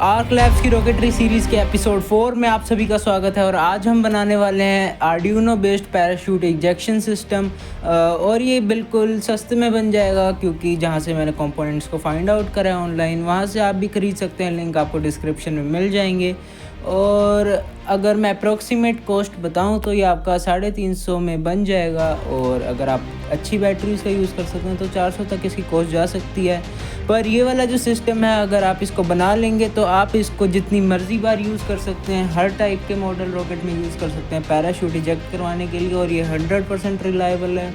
Arc labs की rocketry series के episode 4 में आप सभी का स्वागत है। और आज हम बनाने वाले हैं Arduino based parachute ejection system. और ये बिल्कुल सस्ते में बन जाएगा, क्योंकि जहाँ से मैंने कंपोनेंट्स को फाइंड आउट करा है ऑनलाइन, वहाँ से आप भी खरीद सकते हैं। लिंक आपको डिस्क्रिप्शन में मिल जाएंगे। और अगर मैं अप्रोक्सीमेट कॉस्ट बताऊं तो ये आपका 350 में बन जाएगा। और अगर आप अच्छी बैटरीज का यूज़ कर सकते हैं तो 400 तक इसकी कॉस्ट जा सकती है। पर ये वाला जो सिस्टम है, अगर आप इसको बना लेंगे तो आप इसको जितनी मर्ज़ी बार यूज़ कर सकते हैं। हर टाइप के मॉडल रॉकेट में यूज़ कर सकते हैं पैराशूट इजेक्ट करवाने के लिए। और ये 100% रिलायबल है।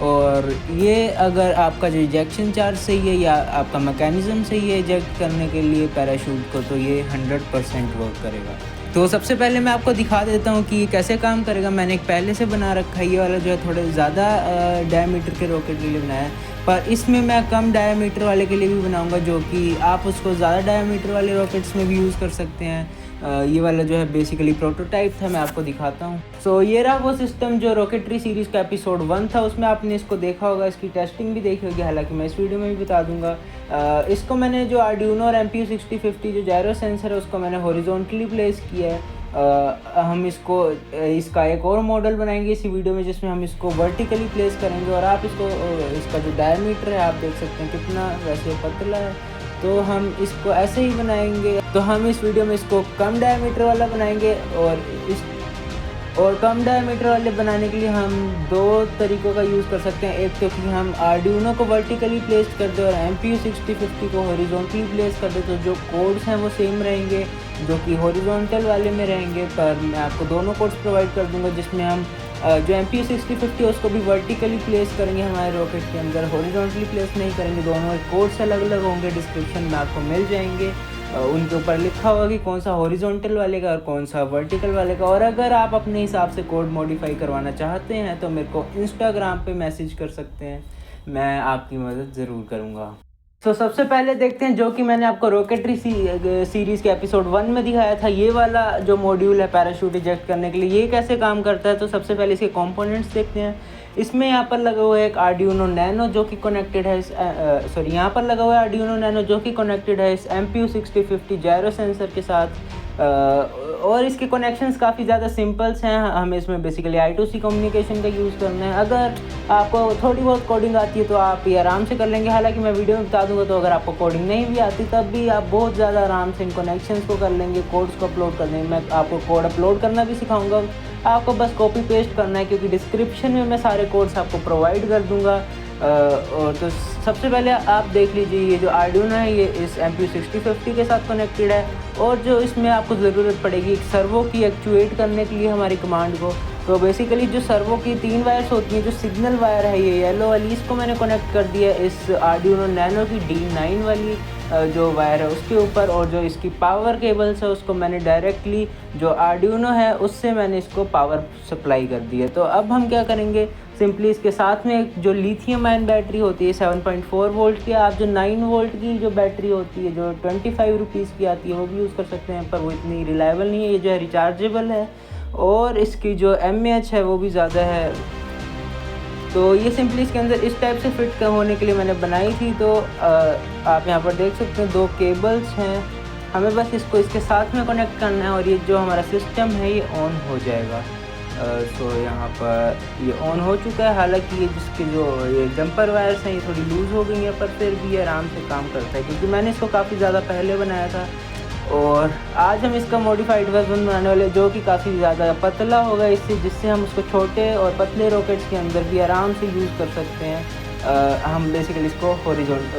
और ये अगर आपका जो इजेक्शन चार्ज सही है या आपका मैकेनिज़्म सही है इजेक्ट करने के लिए पैराशूट को, तो ये 100% वर्क करेगा। तो सबसे पहले मैं आपको दिखा देता हूँ कि ये कैसे काम करेगा। मैंने एक पहले से बना रखा है, ये वाला जो है थोड़े ज़्यादा डायमीटर के रॉकेट के लिए बनाया है। पर इसमें मैं कम डायमीटर वाले के लिए भी बनाऊंगा, जो कि आप उसको ज़्यादा डायमीटर वाले रॉकेट्स में भी यूज़ कर सकते हैं। ये वाला जो है बेसिकली प्रोटोटाइप था, मैं आपको दिखाता हूँ। सो ये रहा वो सिस्टम जो रॉकेटरी सीरीज़ का एपिसोड 1 था, उसमें आपने इसको देखा होगा, इसकी टेस्टिंग भी देखी होगी। हालांकि मैं इस वीडियो में भी बता दूंगा। इसको मैंने जो आर्डिनो और MPU 6050 जो जायरो सेंसर है, उसको मैंने हॉरिजॉन्टली प्लेस किया है। हम इसका एक और मॉडल बनाएंगे इसी वीडियो में, जिसमें हम इसको वर्टिकली प्लेस करेंगे। और आप इसका जो डायमीटर है आप देख सकते हैं कितना वैसे पतला है। तो हम इसको ऐसे ही बनाएंगे। तो हम इस वीडियो में इसको कम डायमीटर वाला बनाएंगे। और कम डायमीटर वाले बनाने के लिए हम दो तरीक़ों का यूज़ कर सकते हैं। एक तो कि हम आर्डिनो को वर्टिकली प्लेस कर दें और MPU 6050 को हॉरिजॉन्टली प्लेस कर दें, तो जो कोड्स हैं वो सेम रहेंगे, जो कि हॉरिजॉन्टल वाले में रहेंगे। पर मैं आपको दोनों कोड्स प्रोवाइड कर दूंगा, जिसमें हम जो MPU 6050 है उसको भी वर्टिकली प्लेस करेंगे हमारे रॉकेट के अंदर, हॉरिजॉन्टली प्लेस नहीं करेंगे। दोनों कोड्स अलग अलग होंगे, डिस्क्रिप्शन में आपको मिल जाएंगे। उनके ऊपर लिखा होगा कि कौन सा हॉरिजॉन्टल वाले का और कौन सा वर्टिकल वाले का। और अगर आप अपने हिसाब से कोड मॉडिफाई करवाना चाहते हैं तो मेरे को इंस्टाग्राम पे मैसेज कर सकते हैं, मैं आपकी मदद ज़रूर करूँगा। तो सबसे पहले देखते हैं, जो कि मैंने आपको रॉकेटरी सीरीज़ के एपिसोड 1 में दिखाया था, ये वाला जो मॉड्यूल है पैराशूट इजेक्ट करने के लिए, ये कैसे काम करता है। तो सबसे पहले इसके कंपोनेंट्स देखते हैं। इसमें यहाँ पर लगा हुआ है एक आर्डिनो नैनो, जो कि कनेक्टेड है यहाँ पर लगा हुआ है आर्डिनो नैनो, जो कि कनेक्टेड है इस MPU 6050 जायरो सेंसर के साथ। और इसके कनेक्शंस काफ़ी ज़्यादा सिंपल्स हैं। हमें इसमें बेसिकली I2C कम्युनिकेशन का यूज़ करना है। अगर आपको थोड़ी बहुत कोडिंग आती है तो आप ये आराम से कर लेंगे। हालांकि मैं वीडियो में बता दूंगा, तो अगर आपको कोडिंग नहीं भी आती तब भी आप बहुत ज़्यादा आराम से इन कनेक्शंस को कर लेंगे, कोड्स को अपलोड कर देंगे। मैं आपको कोड अपलोड करना भी सिखाऊंगा, आपको बस कॉपी पेस्ट करना है, क्योंकि डिस्क्रिप्शन में मैं सारे कोड्स आपको प्रोवाइड कर दूँगा। और तो सबसे पहले आप देख लीजिए, ये जो आर्डिनो है ये इस MPU 6050 के साथ कनेक्टेड है। और जो इसमें आपको ज़रूरत पड़ेगी एक सर्वो की एक्चुएट करने के लिए हमारी कमांड को। तो बेसिकली जो सर्वो की 3 वायर्स होती हैं, जो सिग्नल वायर है ये येलो वाली, इसको मैंने कनेक्ट कर दिया इस आर्डिनो नैनो की D9 वाली जो वायर है उसके ऊपर। और जो इसकी पावर केबल्स है उसको मैंने डायरेक्टली जो आर्डिनो है उससे मैंने इसको पावर सप्लाई कर दी है। तो अब हम क्या करेंगे, सिंपली इसके साथ में एक जो लिथियम आयन बैटरी होती है 7.4 वोल्ट की, आप जो 9 वोल्ट की जो बैटरी होती है जो 25 रुपीज़ की आती है वो भी यूज़ कर सकते हैं, पर वो इतनी रिलायबल नहीं है। ये जो है रिचार्जेबल है और इसकी जो mAh है वो भी ज़्यादा है। तो ये सिंपली इसके अंदर इस टाइप से फिट होने के लिए मैंने बनाई थी। तो आप यहाँ पर देख सकते हैं 2 केबल्स हैं, हमें बस इसको इसके साथ में कनेक्ट करना है और ये जो हमारा सिस्टम है ये ऑन हो जाएगा। तो यहाँ पर ये ऑन हो चुका है। हालांकि ये जिसके जो ये जंपर वायर्स हैं ये थोड़ी लूज़ हो गई हैं, पर फिर भी ये आराम से काम करता है, क्योंकि मैंने इसको काफ़ी ज़्यादा पहले बनाया था। और आज हम इसका मॉडिफाइड वर्जन बनाने वाले, जो कि काफ़ी ज़्यादा पतला होगा इससे, जिससे हम उसको छोटे और पतले रॉकेट्स के अंदर भी आराम से यूज़ कर सकते हैं। हम बेसिकली इसको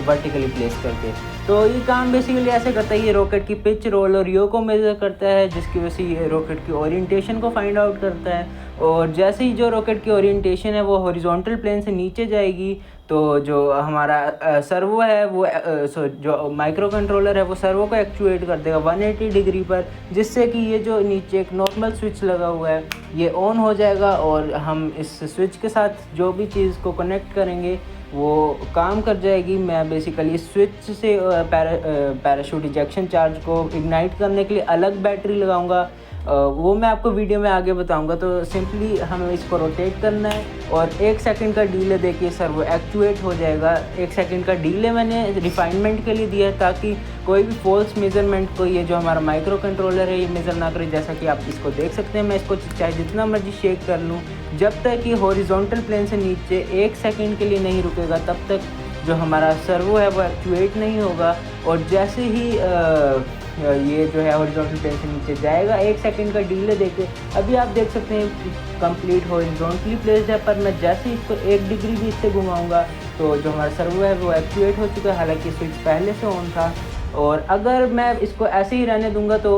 वर्टिकली प्लेस करके। तो ये काम बेसिकली ऐसे करता है, ये रॉकेट की पिच, रोल और यो को मेज़र करता है, जिसकी वजह से ये रॉकेट की ओरिएंटेशन को फाइंड आउट करता है। और जैसे ही जो रॉकेट की ओरिएंटेशन है वो हॉरिजॉन्टल प्लेन से नीचे जाएगी, तो जो हमारा सर्वो है वो जो माइक्रो कंट्रोलर है वो सर्वो को एक्चुएट कर देगा 180 डिग्री पर, जिससे कि ये जो नीचे एक नॉर्मल स्विच लगा हुआ है ये ऑन हो जाएगा। और हम इस स्विच के साथ जो भी चीज़ को कनेक्ट करेंगे वो काम कर जाएगी। मैं बेसिकली स्विच से पैराशूट इजेक्शन चार्ज को इग्नाइट करने के लिए अलग बैटरी लगाऊंगा। वो मैं आपको वीडियो में आगे बताऊंगा। तो सिंपली हमें इसको रोटेट करना है और 1 सेकंड का डीले देखिए सर्वो एक्चुएट हो जाएगा। 1 सेकंड का डीले मैंने रिफाइनमेंट के लिए दिया है ताकि कोई भी फॉल्स मेज़रमेंट को ये जो हमारा माइक्रो कंट्रोलर है ये मेज़र ना करे। जैसा कि आप इसको देख सकते हैं, मैं इसको चाहे जितना मर्जी शेक कर लूँ, जब तक ये हॉरिजॉन्टल प्लेन से नीचे 1 सेकंड के लिए नहीं रुकेगा तब तक जो हमारा सर्वो है वो एक्चुएट नहीं होगा। और जैसे ही ये जो है हॉरिजॉन्टल प्लेन से नीचे जाएगा 1 सेकंड का डीले देके, अभी आप देख सकते हैं कंप्लीट हॉरिजॉन्टली प्लेस्ड है, पर मैं जैसे ही इसको 1 डिग्री भी इससे घुमाऊंगा तो जो हमारा सर्वो है वो एक्चुएट हो चुका है, हालांकि स्विच पहले से ऑन था। और अगर मैं इसको ऐसे ही रहने दूंगा तो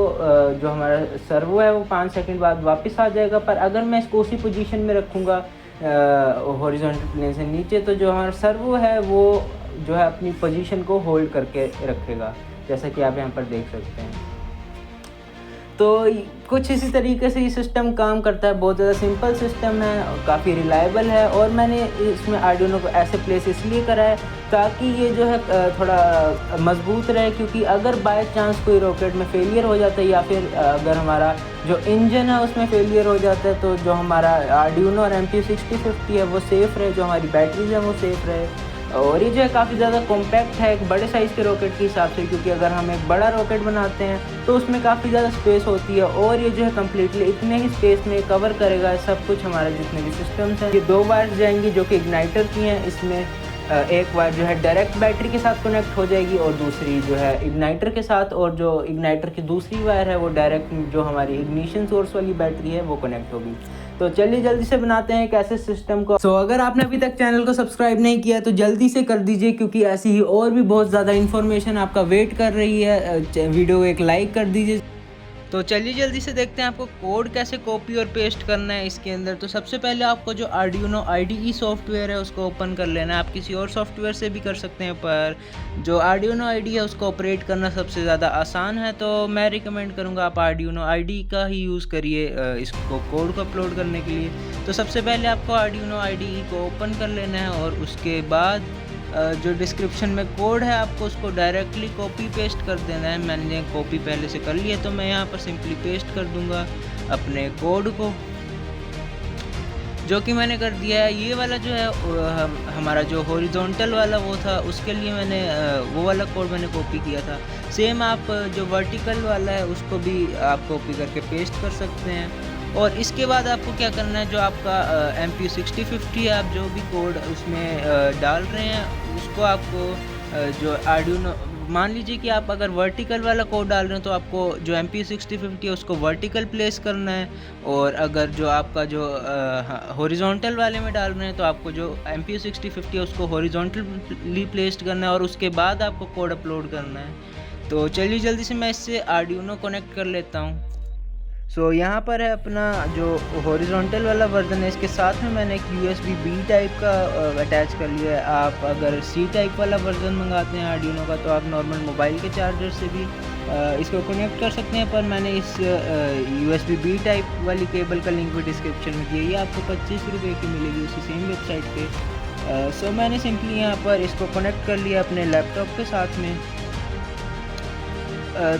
जो हमारा सर्वो है वो 5 सेकंड बाद वापस आ जाएगा। पर अगर मैं इसको उसी पोजीशन में रखूँगा हॉरिजॉन्टल प्लेन से नीचे, तो जो हमारा सर्वो है वो जो है अपनी पोजीशन को होल्ड करके रखेगा, जैसा कि आप यहाँ पर देख सकते हैं। तो कुछ इसी तरीके से ये सिस्टम काम करता है। बहुत ज़्यादा सिंपल सिस्टम है और काफ़ी रिलायबल है। और मैंने इसमें आर्डिनो को ऐसे प्लेस इसलिए करा है ताकि ये जो है थोड़ा मजबूत रहे, क्योंकि अगर बाय चांस कोई रॉकेट में फेलियर हो जाता है या फिर अगर हमारा जो इंजन है उसमें फेलियर हो जाता है, तो जो हमारा आर्डिनो और MPU6050 है वो सेफ़ रहे, जो हमारी बैटरीज है वो सेफ़ रहे। और ये जो है काफ़ी ज़्यादा कॉम्पैक्ट है एक बड़े साइज़ के रॉकेट के हिसाब से, क्योंकि अगर हम एक बड़ा रॉकेट बनाते हैं तो उसमें काफ़ी ज़्यादा स्पेस होती है, और ये जो है कम्प्लीटली इतने ही स्पेस में कवर करेगा सब कुछ। हमारे जितने भी सिस्टम्स हैं, ये 2 वायर्स जाएंगी जो कि इग्नाइटर की हैं। इसमें एक वायर जो है डायरेक्ट बैटरी के साथ कनेक्ट हो जाएगी और दूसरी जो है इग्नाइटर के साथ, और जो इग्नाइटर की दूसरी वायर है वो डायरेक्ट जो हमारी इग्निशन सोर्स वाली बैटरी है वो कनेक्ट होगी। तो चलिए जल्दी से बनाते हैं एक ऐसे सिस्टम को। अगर आपने अभी तक चैनल को सब्सक्राइब नहीं किया तो जल्दी से कर दीजिए, क्योंकि ऐसी ही और भी बहुत ज़्यादा इन्फॉर्मेशन आपका वेट कर रही है। वीडियो को एक लाइक कर दीजिए। तो चलिए जल्दी से देखते हैं आपको कोड कैसे कॉपी और पेस्ट करना है इसके अंदर। तो सबसे पहले आपको जो आर्डिनो IDE सॉफ्टवेयर है उसको ओपन कर लेना है। आप किसी और सॉफ्टवेयर से भी कर सकते हैं, पर जो आर्डिनो IDE है उसको ऑपरेट करना सबसे ज़्यादा आसान है, तो मैं रिकमेंड करूँगा आप आर्डिनो IDE का ही यूज़ करिए इसको कोड को अपलोड करने के लिए। तो सबसे पहले आपको आर्डिनो IDE को ओपन कर लेना है और उसके बाद जो डिस्क्रिप्शन में कोड है आपको उसको डायरेक्टली कॉपी पेस्ट कर देना है। मैंने कॉपी पहले से कर लिया तो मैं यहाँ पर सिंपली पेस्ट कर दूँगा अपने कोड को, जो कि मैंने कर दिया है। ये वाला जो है हमारा जो हॉरिजॉन्टल वाला वो था उसके लिए मैंने वो वाला कोड मैंने कॉपी किया था। सेम आप जो वर्टिकल वाला है उसको भी आप कॉपी करके पेस्ट कर सकते हैं। और इसके बाद आपको क्या करना है, जो आपका MPU6050 है, आप जो भी कोड उसमें डाल रहे हैं उसको आपको जो आर्डिनो, मान लीजिए कि आप अगर वर्टिकल वाला कोड डाल रहे हैं तो आपको जो MPU6050 है उसको वर्टिकल प्लेस करना है, और अगर जो आपका जो हॉरिजॉन्टल वाले में डाल रहे हैं तो आपको जो MPU6050 है उसको हॉरिजॉन्टली प्लेस्ड करना है, और उसके बाद आपको कोड अपलोड करना है। तो चलिए जल्दी से मैं इससे आर्डिनो कनेक्ट कर लेता हूँ। यहाँ पर है अपना जो हॉरिजॉन्टल वाला वर्जन है, इसके साथ में मैंने एक USB-B टाइप का अटैच कर लिया है। आप अगर C टाइप वाला वर्जन मंगाते हैं आर्डिनो का तो आप नॉर्मल मोबाइल के चार्जर से भी इसको कनेक्ट कर सकते हैं, पर मैंने इस USB-B टाइप वाली केबल का लिंक भी डिस्क्रिप्शन में दिया है। ये आपको 25 रुपये की मिलेगी उसी सेम वेबसाइट पे। मैंने सिंपली यहाँ पर इसको कनेक्ट कर लिया अपने लैपटॉप के साथ में।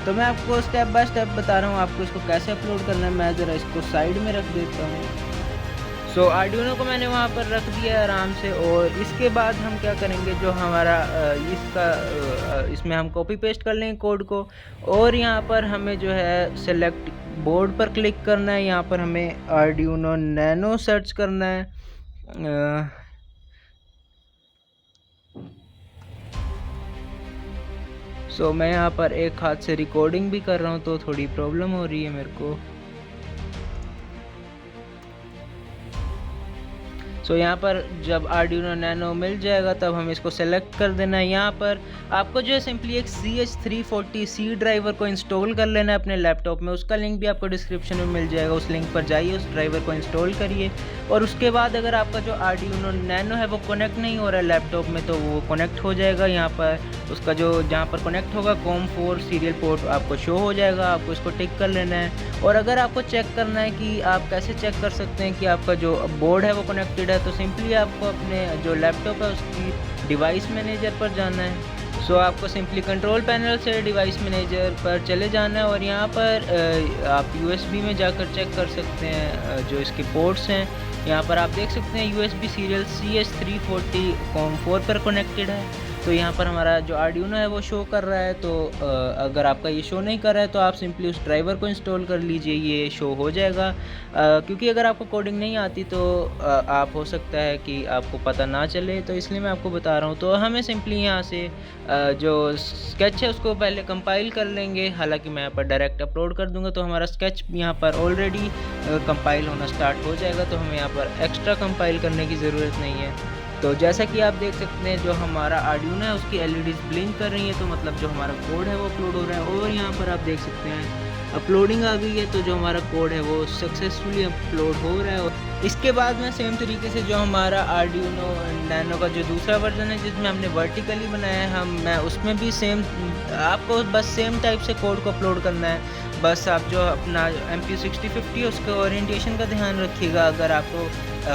तो मैं आपको स्टेप बाय स्टेप बता रहा हूँ आपको इसको कैसे अपलोड करना है। मैं ज़रा इसको साइड में रख देता हूँ। आर्डिनो को मैंने वहाँ पर रख दिया आराम से, और इसके बाद हम क्या करेंगे, जो हमारा इसमें हम कॉपी पेस्ट कर लेंगे कोड को, और यहाँ पर हमें जो है सेलेक्ट बोर्ड पर क्लिक करना है। यहाँ पर हमें आर्डिनो नैनो सर्च करना है। मैं यहाँ पर एक हाथ से रिकॉर्डिंग भी कर रहा हूँ तो थोड़ी प्रॉब्लम हो रही है मेरे को। यहाँ पर जब आर्डिनो नैनो मिल जाएगा तब हमें इसको सेलेक्ट कर देना है। यहाँ पर आपको जो है सिंपली एक CH340C ड्राइवर को इंस्टॉल कर लेना है अपने लैपटॉप में। उसका लिंक भी आपको डिस्क्रिप्शन में मिल जाएगा, उस लिंक पर जाइए, उस ड्राइवर को इंस्टॉल करिए। और उसके बाद अगर आपका जो आर्डिनो नैनो है वो कनेक्ट नहीं हो रहा है लैपटॉप में, तो वो कनेक्ट हो जाएगा। यहाँ पर उसका जो जहाँ पर कनेक्ट होगा COM4 सीरियल पोर्ट आपको शो हो जाएगा, आपको इसको टिक कर लेना है। और अगर आपको चेक करना है कि आप कैसे चेक कर सकते हैं कि आपका जो बोर्ड है वो कनेक्टेड है, तो सिंपली आपको अपने जो लैपटॉप है उसकी डिवाइस मैनेजर पर जाना है। सो आपको सिंपली कंट्रोल पैनल से डिवाइस मैनेजर पर चले जाना है और यहाँ पर आप USB में जाकर चेक कर सकते हैं जो इसके पोर्ट्स हैं। यहाँ पर आप देख सकते हैं USB सीरियल CS340 COM4 पर कनेक्टेड है। तो यहाँ पर हमारा जो आर्डिनो है वो शो कर रहा है। तो अगर आपका ये शो नहीं कर रहा है तो आप सिंपली उस ड्राइवर को इंस्टॉल कर लीजिए, ये शो हो जाएगा। क्योंकि अगर आपको कोडिंग नहीं आती तो आप हो सकता है कि आपको पता ना चले, तो इसलिए मैं आपको बता रहा हूँ। तो हमें सिंपली यहाँ से जो स्केच है उसको पहले कंपाइल कर लेंगे। हालांकि मैं यहाँ पर डायरेक्ट अपलोड कर दूंगा तो हमारा स्केच यहाँ पर ऑलरेडी कंपाइल होना स्टार्ट हो जाएगा, तो हमें यहाँ पर एक्स्ट्रा कंपाइल करने की ज़रूरत नहीं है। तो जैसा कि आप देख सकते हैं जो हमारा आर्डिनो है उसकी LEDs ब्लिंक कर रही है, तो मतलब जो हमारा कोड है वो अपलोड हो रहा है। और यहाँ पर आप देख सकते हैं अपलोडिंग आ गई है, तो जो हमारा कोड है वो सक्सेसफुली अपलोड हो रहा है। और इसके बाद में सेम तरीके से जो हमारा आर्डिनो नैनो का जो दूसरा वर्जन है जिसमें हमने वर्टिकली बनाया है, मैं उसमें भी सेम आपको बस सेम टाइप से कोड को अपलोड करना है। बस आप जो अपना MPU 6050 है उसके ओरिएंटेशन का ध्यान रखिएगा। अगर आपको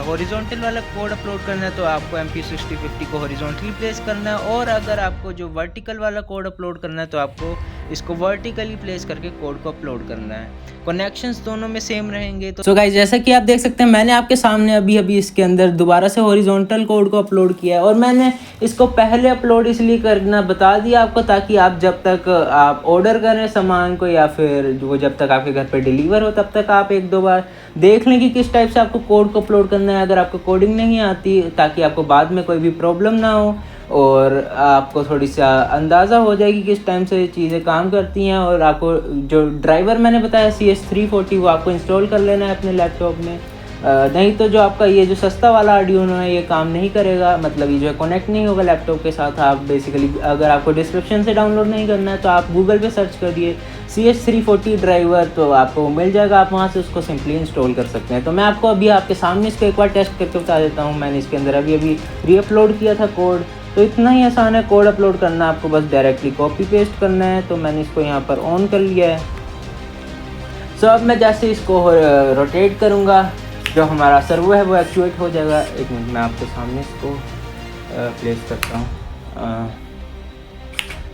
हॉरिजॉन्टल वाला कोड अपलोड करना है तो आपको MPU 6050 को हॉरिजॉन्टली प्लेस करना है, और अगर आपको जो वर्टिकल वाला कोड अपलोड करना है तो आपको इसको वर्टिकली प्लेस करके कोड को अपलोड करना है। कनेक्शंस दोनों में सेम रहेंगे। तो गाइस जैसा कि आप देख सकते हैं मैंने आपके सामने अभी इसके अंदर दोबारा से हॉरिजॉन्टल कोड को अपलोड किया है, और मैंने इसको पहले अपलोड इसलिए करना बता दिया आपको ताकि आप जब तक आप ऑर्डर करें सामान को या फिर वो जब तक आपके घर पे डिलीवर हो तब तक आप एक दो बार देख लें कि किस टाइप से आपको कोड को अपलोड करना है, अगर आपको कोडिंग नहीं आती, ताकि आपको बाद में कोई भी प्रॉब्लम ना हो और आपको थोड़ी सा अंदाज़ा हो जाए कि किस टाइम से चीज़ें काम करती हैं। और आपको जो ड्राइवर मैंने बताया CS340 वो आपको इंस्टॉल कर लेना है अपने लैपटॉप में। नहीं तो जो आपका ये जो सस्ता वाला आर्डिनो है ये काम नहीं करेगा, मतलब ये जो है कनेक्ट नहीं होगा लैपटॉप के साथ। आप बेसिकली अगर आपको डिस्क्रिप्शन से डाउनलोड नहीं करना है तो आप गूगल पे सर्च करिए CS340 ड्राइवर, तो आपको मिल जाएगा, आप वहाँ से उसको सिंपली इंस्टॉल कर सकते हैं। तो मैं आपको अभी आपके सामने इसको एक बार टेस्ट करके बता देता हूँ। मैंने इसके अंदर अभी रीअपलोड किया था कोड, तो इतना ही आसान है कोड अपलोड करना, आपको बस डायरेक्टली कॉपी पेस्ट करना है। तो मैंने इसको यहाँ पर ऑन कर लिया है। सो अब मैं जैसे इसको रोटेट करूँगा जो हमारा सर्वो है वो एक्चुएट हो जाएगा। एक मिनट मैं आपके सामने इसको प्लेस करता हूँ।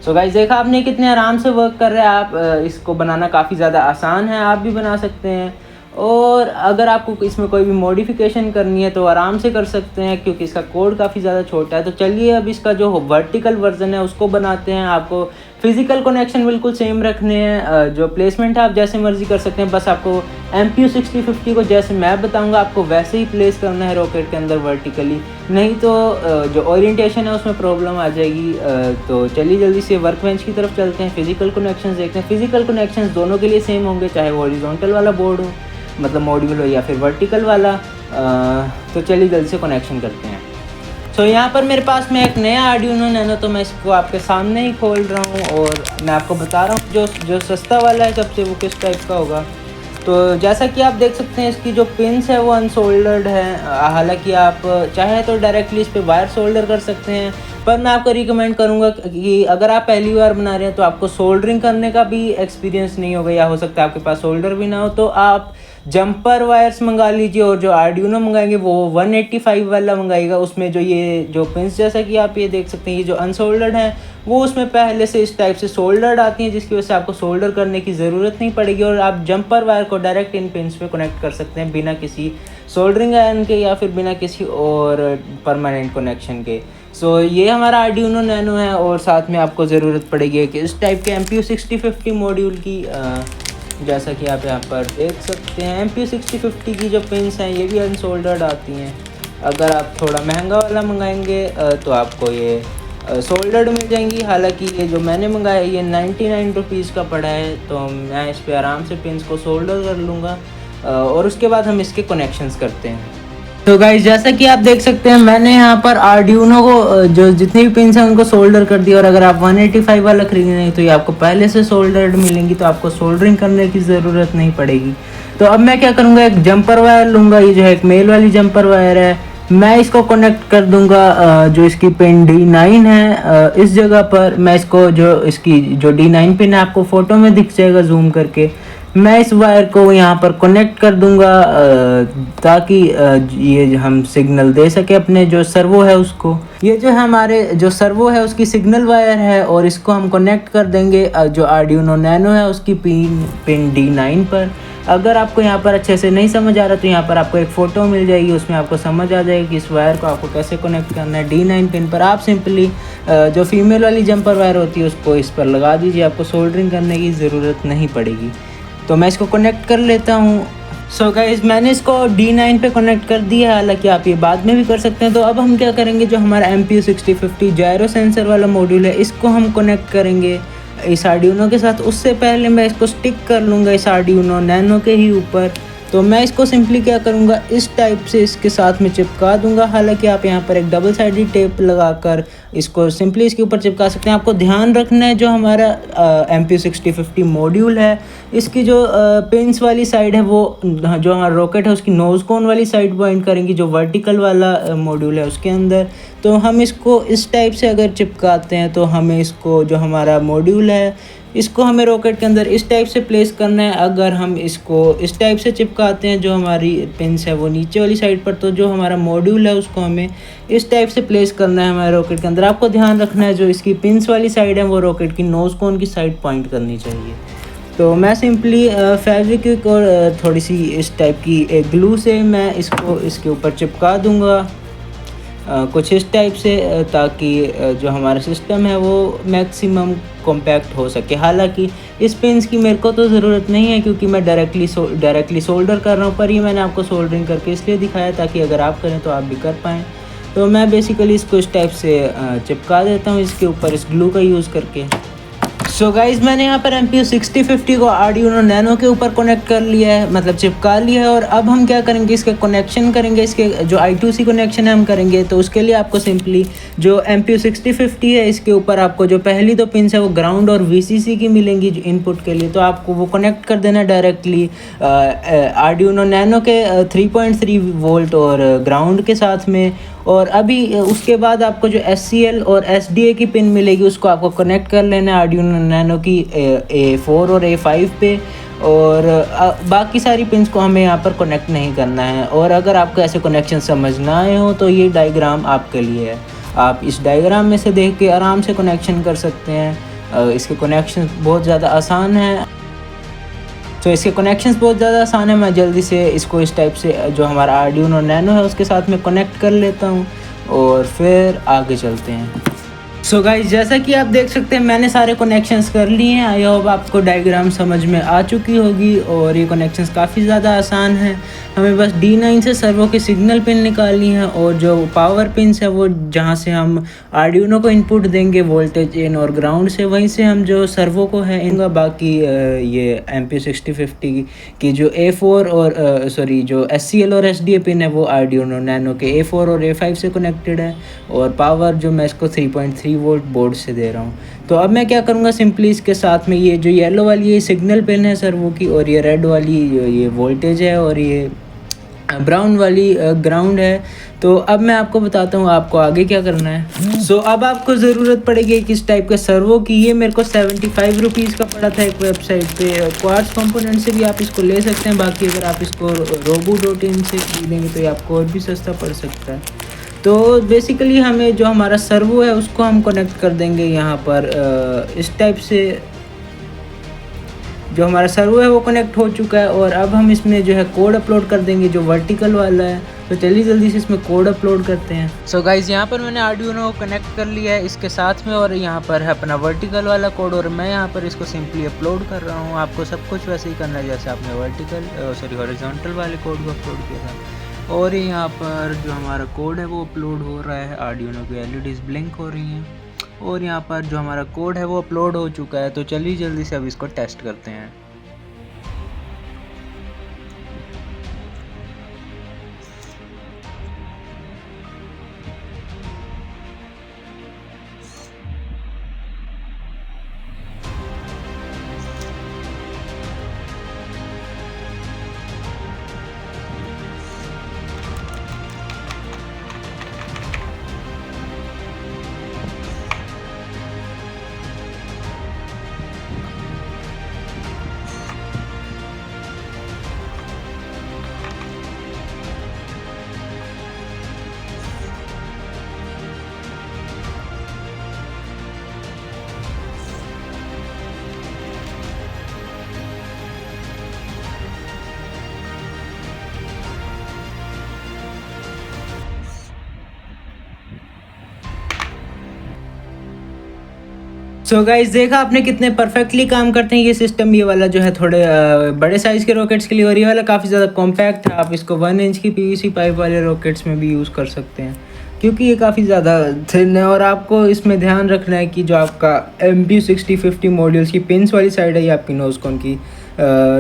सो गाइस देखा आपने कितने आराम से वर्क कर रहा है। आप इसको बनाना काफ़ी ज़्यादा आसान है, आप भी बना सकते हैं। और अगर आपको इसमें कोई भी मॉडिफिकेशन करनी है तो आराम से कर सकते हैं क्योंकि इसका कोड काफ़ी ज़्यादा छोटा है। तो चलिए अब इसका जो वर्टिकल वर्जन है उसको बनाते हैं। आपको फिज़िकल कनेक्शन बिल्कुल सेम रखने हैं, जो प्लेसमेंट है आप जैसे मर्ज़ी कर सकते हैं। बस आपको MPU 6050 को जैसे मैं बताऊंगा आपको वैसे ही प्लेस करना है रॉकेट के अंदर वर्टिकली, नहीं तो जो ओरिएंटेशन है उसमें प्रॉब्लम आ जाएगी। तो चलिए जल्दी से वर्कबेंच की तरफ चलते हैं, फिज़िकल कनेक्शंस देखते हैं। फिज़िकल कनेक्शंस दोनों के लिए सेम होंगे, चाहे वो हॉरिजॉन्टल वाला बोर्ड हो मतलब मॉड्यूल हो या फिर वर्टिकल वाला। तो चलिए जल्दी से कनेक्शन करते हैं। तो यहाँ पर मेरे पास में एक नया आर्डिनो नैनो, तो मैं इसको आपके सामने ही खोल रहा हूँ और मैं आपको बता रहा हूँ जो सस्ता वाला है सबसे वो किस टाइप का होगा। तो जैसा कि आप देख सकते हैं इसकी जो पिन्स है वो अनसोल्डर्ड है। हालांकि आप चाहे तो डायरेक्टली इस पर वायर सोल्डर कर सकते हैं, पर मैं आपको रिकमेंड करूंगा कि अगर आप पहली बार बना रहे हैं तो आपको सोल्डरिंग करने का भी एक्सपीरियंस नहीं होगा या हो सकता है आपके पास सोल्डर भी ना हो, तो आप जंपर वायर्स मंगा लीजिए। और जो आर्डिनो मंगाएंगे वो 185 वाला मंगाइएगा। उसमें जो पिन्स जैसा कि आप ये देख सकते हैं ये जो अनसोल्डर्ड हैं वो उसमें पहले से इस टाइप से सोल्डर्ड आती हैं, जिसकी वजह से आपको सोल्डर करने की ज़रूरत नहीं पड़ेगी और आप जंपर वायर को डायरेक्ट इन पिन्स पे कनेक्ट कर सकते हैं बिना किसी सोल्डरिंग आयरन के या फिर बिना किसी और परमानेंट कनेक्शन के। सो ये हमारा आर्डिनो नैनो है और साथ में आपको ज़रूरत पड़ेगी कि इस टाइप के MPU 6050 मॉड्यूल की। जैसा कि आप यहाँ पर देख सकते हैं MPU 6050 की जो पिन्स हैं ये भी अनसोल्डर्ड आती हैं। अगर आप थोड़ा महंगा वाला मंगाएंगे तो आपको ये सोल्डर्ड मिल जाएंगी। हालांकि ये जो मैंने मंगाया ये 99 रुपीज़ का पड़ा है, तो मैं इस पर आराम से पिन्स को सोल्डर कर लूँगा और उसके बाद हम इसके कनेक्शंस करते हैं। तो गाइस जैसा कि आप देख सकते हैं मैंने यहाँ पर आर्डिनो को जो जितनी भी पिन्स हैं उनको सोल्डर कर दिया। और अगर आप 185 वाला खरीदेंगे तो ये आपको पहले से सोल्डर्ड मिलेंगी, तो आपको सोल्डरिंग करने की ज़रूरत नहीं पड़ेगी। तो अब मैं क्या करूँगा, एक जंपर वायर लूँगा, ये जो है एक मेल वाली जंपर वायर है, मैं इसको कनेक्ट कर दूंगा जो इसकी पिन D9 है इस जगह पर। मैं इसको जो इसकी जो D9 पिन है आपको फ़ोटो में दिख जाएगा जूम करके, मैं इस वायर को यहाँ पर कनेक्ट कर दूंगा ताकि ये हम सिग्नल दे सके अपने जो सर्वो है उसको। ये जो हमारे जो सर्वो है उसकी सिग्नल वायर है और इसको हम कनेक्ट कर देंगे जो आर्डिनो नैनो है उसकी पिन D9 पर। अगर आपको यहाँ पर अच्छे से नहीं समझ आ रहा तो यहाँ पर आपको एक फ़ोटो मिल जाएगी, उसमें आपको समझ आ जाएगी कि इस वायर को आपको कैसे कनेक्ट करना है। D9 पिन पर आप सिंपली जो फीमेल वाली जंपर वायर होती है उसको इस पर लगा दीजिए, आपको सोल्डरिंग करने की ज़रूरत नहीं पड़ेगी। तो मैं इसको कनेक्ट कर लेता हूँ। सो गाइस मैंने इसको D9 पे कनेक्ट कर दिया है, हालांकि आप ये बाद में भी कर सकते हैं। तो अब हम क्या करेंगे, जो हमारा MPU6050 जायरो सेंसर वाला मॉड्यूल है इसको हम कनेक्ट करेंगे इस आर्डिनो के साथ। उससे पहले मैं इसको स्टिक कर लूँगा इस आर्डिनो नैनो के ही ऊपर। तो मैं इसको सिंपली क्या करूँगा, इस टाइप से इसके साथ में चिपका दूँगा। हालांकि आप यहाँ पर एक डबल साइडेड टेप लगाकर इसको सिंपली इसके ऊपर चिपका सकते हैं। आपको ध्यान रखना है जो हमारा MPU6050 मॉड्यूल है इसकी जो पिंस वाली साइड है वो जो हमारा रॉकेट है उसकी नोज़ कोन वाली साइड पॉइंट करेंगी, जो वर्टिकल वाला मॉड्यूल है उसके अंदर। तो हम इसको इस टाइप से अगर चिपकाते हैं तो हमें इसको जो हमारा मॉड्यूल है इसको हमें रॉकेट के अंदर इस टाइप से प्लेस करना है। अगर हम इसको इस टाइप से चिपकाते हैं जो हमारी पिंस है वो नीचे वाली साइड पर, तो जो हमारा मॉड्यूल है उसको हमें इस टाइप से प्लेस करना है हमारे रॉकेट के अंदर। आपको ध्यान रखना है जो इसकी पिंस वाली साइड है वो रॉकेट की नोज़ कोन की साइड पॉइंट करनी चाहिए। तो मैं सिंपली फेविक्विक और थोड़ी सी इस टाइप की एक ग्लू से मैं इसको इसके ऊपर चिपका दूँगा कुछ इस टाइप से, ताकि जो हमारा सिस्टम है वो मैक्सिमम कॉम्पैक्ट हो सके। हालांकि इस पिंस की मेरे को तो ज़रूरत नहीं है क्योंकि मैं डायरेक्टली सोल्डर कर रहा हूँ, पर ये मैंने आपको सोल्डरिंग करके इसलिए दिखाया ताकि अगर आप करें तो आप भी कर पाएँ। तो मैं बेसिकली इसको इस टाइप से चिपका देता हूँ इसके ऊपर इस ग्लू का यूज़ करके। सो गाइज़ मैंने यहाँ पर MPU6050 को आर्डिनो नैनो के ऊपर कनेक्ट कर लिया है, मतलब चिपका लिया है। और अब हम क्या करेंगे, इसके कनेक्शन करेंगे, इसके जो I2C कनेक्शन है हम करेंगे। तो उसके लिए आपको सिंपली जो MPU6050 है इसके ऊपर आपको जो पहली दो पिंस है वो ग्राउंड और VCC की मिलेंगी इनपुट के लिए। तो आपको वो कनेक्ट कर देना डायरेक्टली आर्डिनो नैनो के 3.3 वोल्ट और ग्राउंड के साथ में। और अभी उसके बाद आपको जो SCL और SDA की पिन मिलेगी उसको आपको कनेक्ट कर लेना है आर्डिनो नैनो की A4 और A5 पे। और बाकी सारी पिंस को हमें यहाँ पर कनेक्ट नहीं करना है। और अगर आपको ऐसे कनेक्शन समझ ना आए हो तो ये डायग्राम आपके लिए है, आप इस डायग्राम में से देख के आराम से कनेक्शन कर सकते हैं। इसके कनेक्शन बहुत ज़्यादा आसान है। तो इसके कनेक्शंस बहुत ज़्यादा आसान है। मैं जल्दी से इसको इस टाइप से जो हमारा आर्डिनो नैनो है उसके साथ में कनेक्ट कर लेता हूँ और फिर आगे चलते हैं। सो गाइस जैसा कि आप देख सकते हैं मैंने सारे कनेक्शंस कर लिए हैं। आई होप आपको डायग्राम समझ में आ चुकी होगी और ये कनेक्शंस काफ़ी ज़्यादा आसान है। हमें बस D9 से सर्वो की सिग्नल पिन निकालनी है और जो पावर पिंस है वो जहाँ से हम आर्डिनो को इनपुट देंगे वोल्टेज इन और ग्राउंड से, वहीं से हम जो सर्वो को है इनका बाकी ये MPU6050 की जो A4 और जो SCL और SDA पिन है वो आर्डिनो नैनो के A4 और A5 से कनेक्टेड है। और पावर जो मैं इसको 3.3 वोल्ट बोर्ड से दे रहा हूँ। तो अब मैं क्या करूँगा, सिंपली इसके साथ में ये जो येलो वाली ये सिग्नल पिन है सर्वो की और ये रेड वाली ये वोल्टेज है और ये ब्राउन वाली ग्राउंड है। तो अब मैं आपको बताता हूँ आपको आगे क्या करना है। सो अब आपको ज़रूरत पड़ेगी किस टाइप के सर्वो की। ये मेरे को 75 रुपीज़ का पड़ा था एक वेबसाइट पे। क्वार्ट्ज कंपोनेंट से भी आप इसको ले सकते हैं, बाकी अगर आप इसको robo.in से खरीदेंगे तो ये आपको और भी सस्ता पड़ सकता है। तो बेसिकली हमें जो हमारा सर्वो है उसको हम कनेक्ट कर देंगे यहाँ पर इस टाइप से। जो हमारा सर्वो है वो कनेक्ट हो चुका है और अब हम इसमें जो है कोड अपलोड कर देंगे जो वर्टिकल वाला है। तो चलिए जल्दी से इसमें कोड अपलोड करते हैं। सो गाइज़ यहाँ पर मैंने आर्डिनो को कनेक्ट कर लिया है इसके साथ में और यहाँ पर है अपना वर्टिकल वाला कोड और मैं यहाँ पर इसको सिंपली अपलोड कर रहा हूँ। आपको सब कुछ वैसे ही करना है जैसे आपने हॉरिजॉन्टल वाले कोड को अपलोड किया था। और यहाँ पर जो हमारा कोड है वो अपलोड हो रहा है, आर्डिनो की LEDs ब्लिंक हो रही हैं और यहाँ पर जो हमारा कोड है वो अपलोड हो चुका है। तो चलिए जल्दी से अब इसको टेस्ट करते हैं। सो गाइस, देखा आपने कितने परफेक्टली काम करते हैं ये सिस्टम। ये वाला जो है थोड़े बड़े साइज़ के रॉकेट्स के लिए, और ये वाला काफ़ी ज़्यादा कॉम्पैक्ट है। आप इसको 1 इंच की पीवीसी पाइप वाले रॉकेट्स में भी यूज़ कर सकते हैं, क्योंकि ये काफ़ी ज़्यादा थिन है। और आपको इसमें ध्यान रखना है कि जो आपका MPU6050 मॉड्यूल्स की पिंस वाली साइड है, ये आपकी नोज़कोन की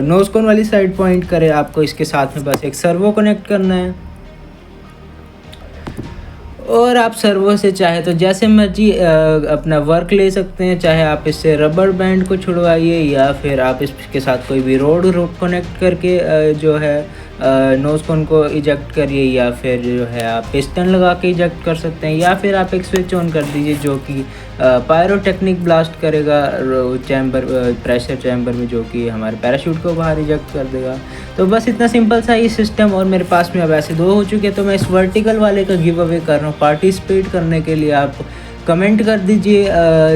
नोज़कोन वाली साइड पॉइंट करे। आपको इसके साथ में बस एक सर्वो कनेक्ट करना है, और आप सर्वो से चाहे तो जैसे मर्जी अपना वर्क ले सकते हैं। चाहे आप इससे रबर बैंड को छुड़वाइए, या फिर आप इसके साथ कोई भी रोड कनेक्ट करके जो है नोज़कोन को इजेक्ट करिए, या फिर जो है आप पिस्टन लगा के इजेक्ट कर सकते हैं, या फिर आप एक स्विच ऑन कर दीजिए जो कि पायरोटेक्निक ब्लास्ट करेगा चैम्बर प्रेशर चैम्बर में, जो कि हमारे पैराशूट को बाहर इजेक्ट कर देगा। तो बस इतना सिंपल सा ये सिस्टम। और मेरे पास में अब ऐसे 2 हो चुके हैं, तो मैं इस वर्टिकल वाले का गिव अवे कर रहा हूँ। पार्टिसिपेट करने के लिए आप कमेंट कर दीजिए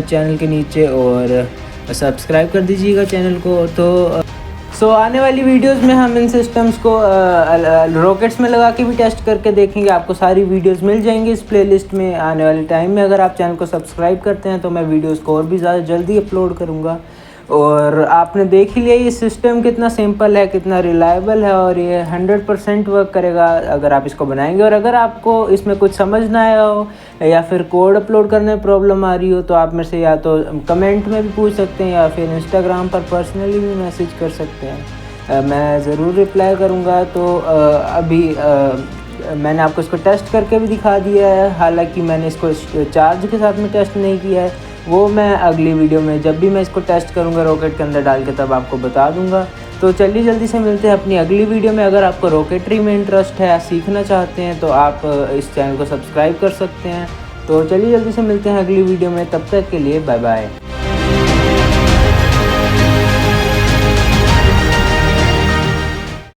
चैनल के नीचे, और सब्सक्राइब कर दीजिएगा चैनल को। तो आने वाली वीडियोस में हम इन सिस्टम्स को रॉकेट्स में लगा के भी टेस्ट करके देखेंगे। आपको सारी वीडियोस मिल जाएंगी इस प्लेलिस्ट में आने वाले टाइम में। अगर आप चैनल को सब्सक्राइब करते हैं तो मैं वीडियोस को और भी ज़्यादा जल्दी अपलोड करूँगा। और आपने देख ही लिया ये सिस्टम कितना सिंपल है, कितना रिलायबल है, और ये 100% वर्क करेगा अगर आप इसको बनाएंगे। और अगर आपको इसमें कुछ समझ ना आया हो, या फिर कोड अपलोड करने में प्रॉब्लम आ रही हो, तो आप मेरे से या तो कमेंट में भी पूछ सकते हैं, या फिर इंस्टाग्राम पर पर्सनली भी मैसेज कर सकते हैं। मैं ज़रूर रिप्लाई करूँगा। तो अभी मैंने आपको इसको टेस्ट करके भी दिखा दिया है। हालांकि मैंने इसको चार्ज के साथ में टेस्ट नहीं किया है, वो मैं अगली वीडियो में जब भी मैं इसको टेस्ट करूँगा रॉकेट के अंदर डाल के, तब आपको बता दूँगा। तो चलिए जल्दी से मिलते हैं अपनी अगली वीडियो में। अगर आपको रॉकेटरी में इंटरेस्ट है या सीखना चाहते हैं, तो आप इस चैनल को सब्सक्राइब कर सकते हैं। तो चलिए जल्दी से मिलते हैं अगली वीडियो में, तब तक के लिए बाय बाय।